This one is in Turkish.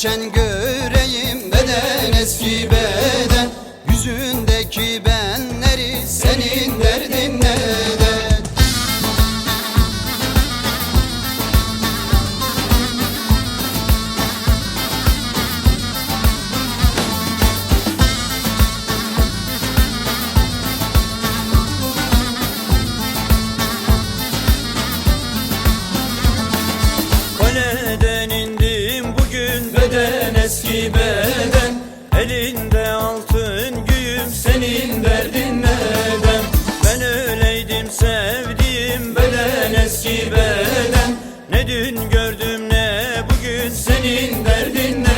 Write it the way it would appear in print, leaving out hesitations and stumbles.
geçen göreyim beden eski beden. Yüzündeki benleri senin derdin neden? Kaleden indim bugün, beden eski beden. Elinde altın güğüm, senin derdin neden? Ben öyleydim sevdiğim, beden eski beden. Ne dün gördüm ne bugün, senin derdin neden?